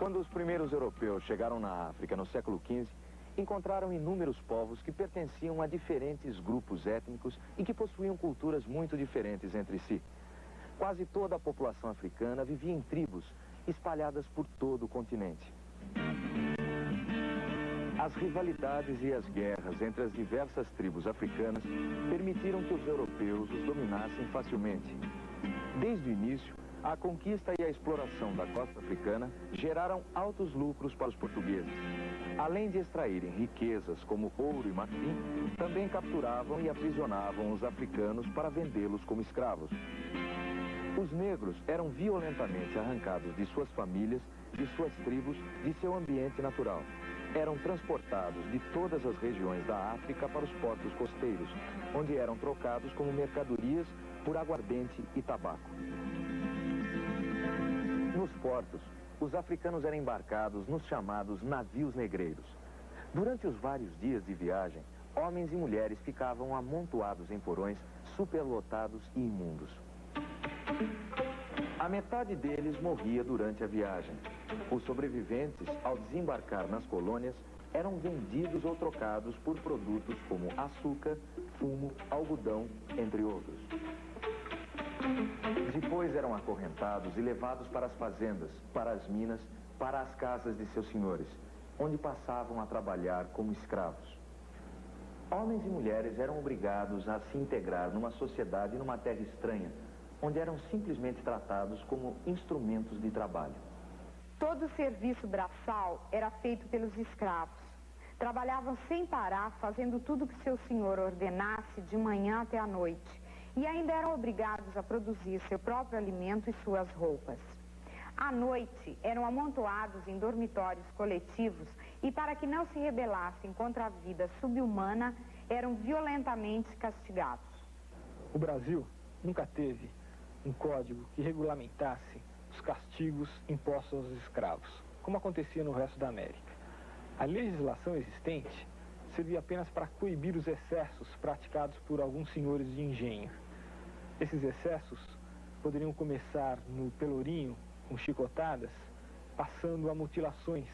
Quando os primeiros europeus chegaram na África no século XV, encontraram inúmeros povos que pertenciam a diferentes grupos étnicos e que possuíam culturas muito diferentes entre si. Quase toda a população africana vivia em tribos espalhadas por todo o continente. As rivalidades e as guerras entre as diversas tribos africanas permitiram que os europeus os dominassem facilmente. Desde o início, a conquista e a exploração da costa africana geraram altos lucros para os portugueses. Além de extraírem riquezas como ouro e marfim, também capturavam e aprisionavam os africanos para vendê-los como escravos. Os negros eram violentamente arrancados de suas famílias, de suas tribos, de seu ambiente natural. Eram transportados de todas as regiões da África para os portos costeiros, onde eram trocados como mercadorias por aguardente e tabaco. Nos portos, os africanos eram embarcados nos chamados navios negreiros. Durante os vários dias de viagem, homens e mulheres ficavam amontoados em porões superlotados e imundos. A metade deles morria durante a viagem. Os sobreviventes, ao desembarcar nas colônias, eram vendidos ou trocados por produtos como açúcar, fumo, algodão, entre outros. Depois eram acorrentados e levados para as fazendas, para as minas, para as casas de seus senhores, onde passavam a trabalhar como escravos. Homens e mulheres eram obrigados a se integrar numa sociedade e numa terra estranha, onde eram simplesmente tratados como instrumentos de trabalho. Todo o serviço braçal era feito pelos escravos. Trabalhavam sem parar, fazendo tudo que seu senhor ordenasse de manhã até à noite. E ainda eram obrigados a produzir seu próprio alimento e suas roupas. À noite, eram amontoados em dormitórios coletivos e, para que não se rebelassem contra a vida subhumana, eram violentamente castigados. O Brasil nunca teve um código que regulamentasse os castigos impostos aos escravos, como acontecia no resto da América. A legislação existente servia apenas para coibir os excessos praticados por alguns senhores de engenho. Esses excessos poderiam começar no pelourinho, com chicotadas, passando a mutilações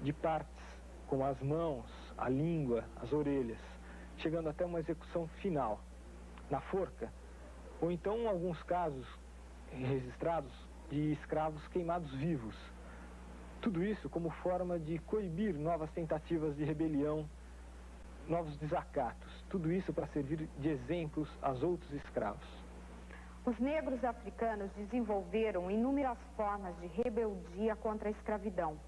de partes, como as mãos, a língua, as orelhas, chegando até uma execução final, na forca, ou então, em alguns casos registrados, de escravos queimados vivos. Tudo isso como forma de coibir novas tentativas de rebelião, novos desacatos. Tudo isso para servir de exemplos aos outros escravos. Os negros africanos desenvolveram inúmeras formas de rebeldia contra a escravidão.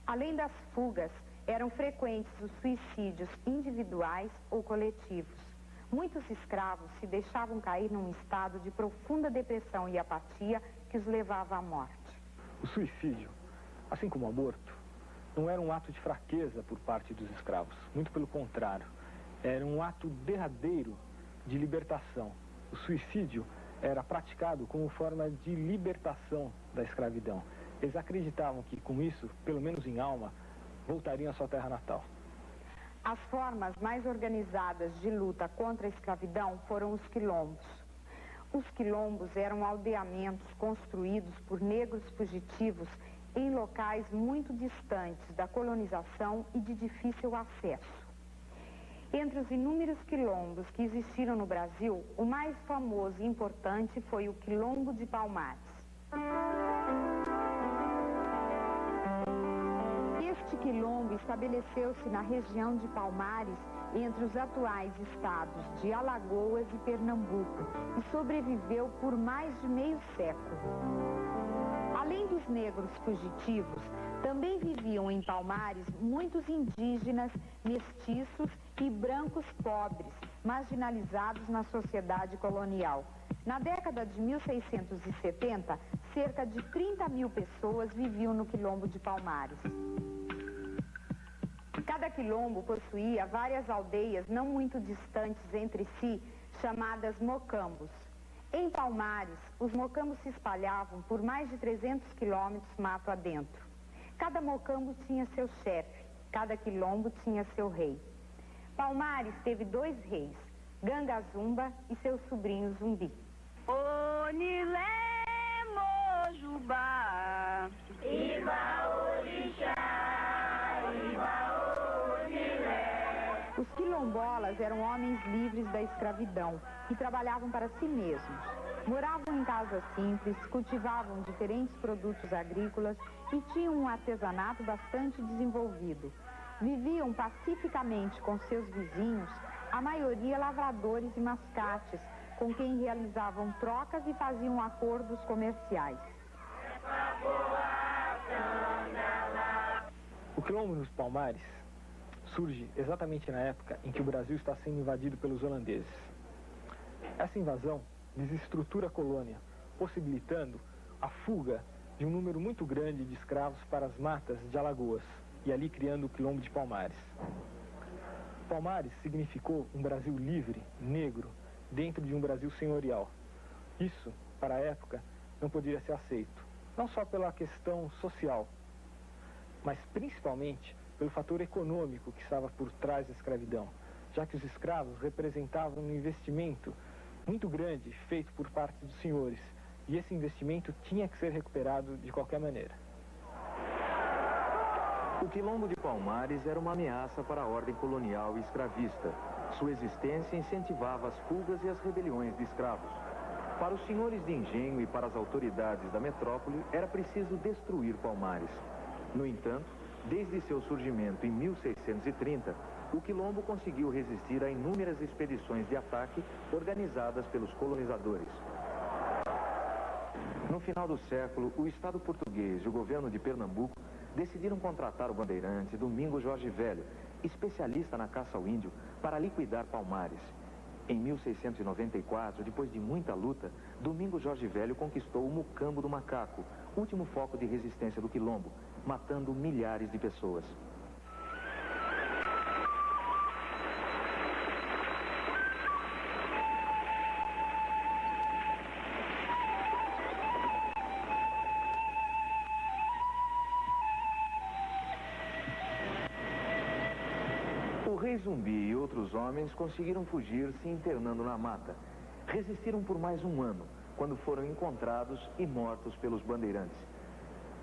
Além das fugas, eram frequentes os suicídios individuais ou coletivos. Muitos escravos se deixavam cair num estado de profunda depressão e apatia que os levava à morte. O suicídio, assim como o aborto, não era um ato de fraqueza por parte dos escravos. Muito pelo contrário, era um ato derradeiro de libertação. O suicídio era praticado como forma de libertação da escravidão. Eles acreditavam que, com isso, pelo menos em alma, voltariam à sua terra natal. As formas mais organizadas de luta contra a escravidão foram os quilombos. Os quilombos eram aldeamentos construídos por negros fugitivos em locais muito distantes da colonização e de difícil acesso. Entre os inúmeros quilombos que existiram no Brasil, o mais famoso e importante foi o Quilombo de Palmares. Este quilombo estabeleceu-se na região de Palmares, entre os atuais estados de Alagoas e Pernambuco, e sobreviveu por mais de meio século. Além dos negros fugitivos, também viviam em Palmares muitos indígenas, mestiços e brancos pobres, marginalizados na sociedade colonial. Na década de 1670, cerca de 30 mil pessoas viviam no Quilombo de Palmares. Cada quilombo possuía várias aldeias não muito distantes entre si, chamadas mocambos. Em Palmares, os mocambos se espalhavam por mais de 300 quilômetros mato adentro. Cada mocambo tinha seu chefe, cada quilombo tinha seu rei. Palmares teve 2 reis, Gangazumba e seu sobrinho Zumbi. Onilé Mojubá, Iba Os quilombolas eram homens livres da escravidão, que trabalhavam para si mesmos. Moravam em casas simples, cultivavam diferentes produtos agrícolas e tinham um artesanato bastante desenvolvido. Viviam pacificamente com seus vizinhos, a maioria lavradores e mascates, com quem realizavam trocas e faziam acordos comerciais. O quilombo dos Palmares surge exatamente na época em que o Brasil está sendo invadido pelos holandeses. Essa invasão desestrutura a colônia, possibilitando a fuga de um número muito grande de escravos para as matas de Alagoas e ali criando o quilombo de Palmares. Palmares significou um Brasil livre, negro, dentro de um Brasil senhorial. Isso, para a época, não poderia ser aceito, não só pela questão social, mas principalmente pelo fator econômico que estava por trás da escravidão, já que os escravos representavam um investimento muito grande feito por parte dos senhores, e esse investimento tinha que ser recuperado de qualquer maneira. O quilombo de Palmares era uma ameaça para a ordem colonial e escravista. Sua existência incentivava as fugas e as rebeliões de escravos. Para os senhores de engenho e para as autoridades da metrópole, era preciso destruir Palmares. No entanto, desde seu surgimento em 1630, o quilombo conseguiu resistir a inúmeras expedições de ataque organizadas pelos colonizadores. No final do século, o Estado português e o governo de Pernambuco decidiram contratar o bandeirante Domingos Jorge Velho, especialista na caça ao índio, para liquidar Palmares. Em 1694, depois de muita luta, Domingos Jorge Velho conquistou o Mucambo do Macaco, último foco de resistência do quilombo, matando milhares de pessoas. O rei Zumbi e outros homens conseguiram fugir se internando na mata. Resistiram por mais um ano, quando foram encontrados e mortos pelos bandeirantes.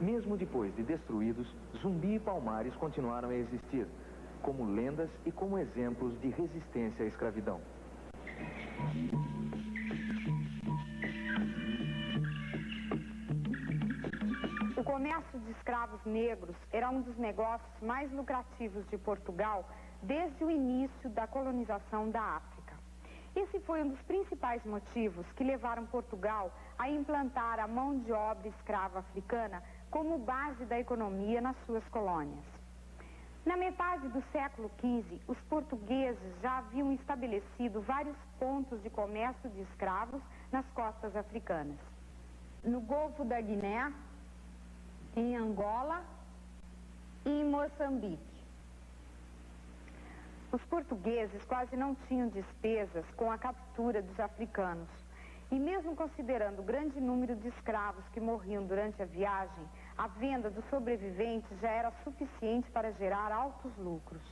Mesmo depois de destruídos, Zumbi e Palmares continuaram a existir, como lendas e como exemplos de resistência à escravidão. O comércio de escravos negros era um dos negócios mais lucrativos de Portugal desde o início da colonização da África. Esse foi um dos principais motivos que levaram Portugal a implantar a mão de obra escrava africana como base da economia nas suas colônias. Na metade do século XV, os portugueses já haviam estabelecido vários pontos de comércio de escravos nas costas africanas. No Golfo da Guiné, em Angola e em Moçambique. Os portugueses quase não tinham despesas com a captura dos africanos. E mesmo considerando o grande número de escravos que morriam durante a viagem, a venda dos sobreviventes já era suficiente para gerar altos lucros.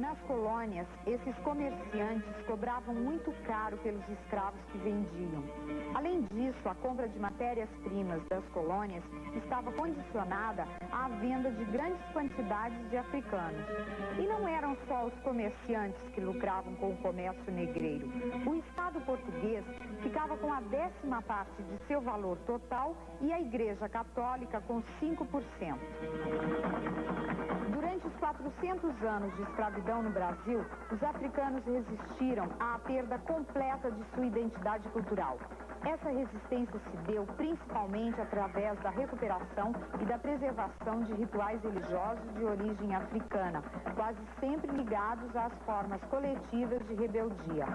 Nas colônias, esses comerciantes cobravam muito caro pelos escravos que vendiam. Além disso, a compra de matérias-primas das colônias estava condicionada à venda de grandes quantidades de africanos. E não eram só os comerciantes que lucravam com o comércio negreiro. O Estado português ficava com a 10ª parte de seu valor total e a Igreja Católica com 5%. Durante os 400 anos de escravidão no Brasil, os africanos resistiram à perda completa de sua identidade cultural. Essa resistência se deu principalmente através da recuperação e da preservação de rituais religiosos de origem africana, quase sempre ligados às formas coletivas de rebeldia.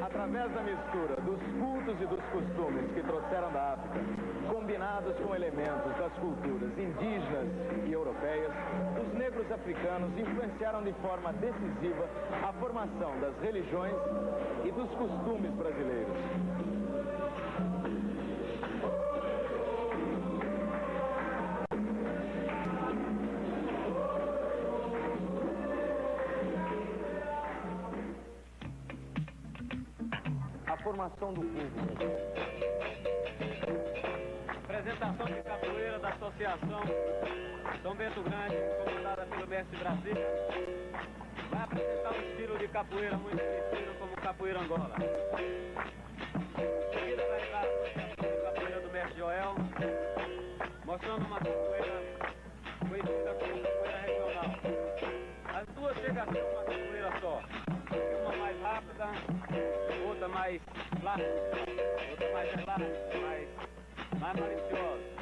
Através da mistura dos cultos e dos costumes que trouxeram da África, combinados com elementos das culturas indígenas e europeias, os negros africanos influenciaram de forma decisiva a formação das religiões e dos costumes brasileiros. formação do clube. Apresentação de capoeira da Associação São Bento Grande, comandada pelo mestre Brasília. Vai apresentar um estilo de capoeira muito conhecido como capoeira Angola. Em seguida vai dar a associação de capoeira do mestre Joel, mostrando uma capoeira conhecida como capoeira regional. As duas chegam a ser uma capoeira só. Uma mais rápida, outra mais plástica, outra mais elástica, mais maliciosa.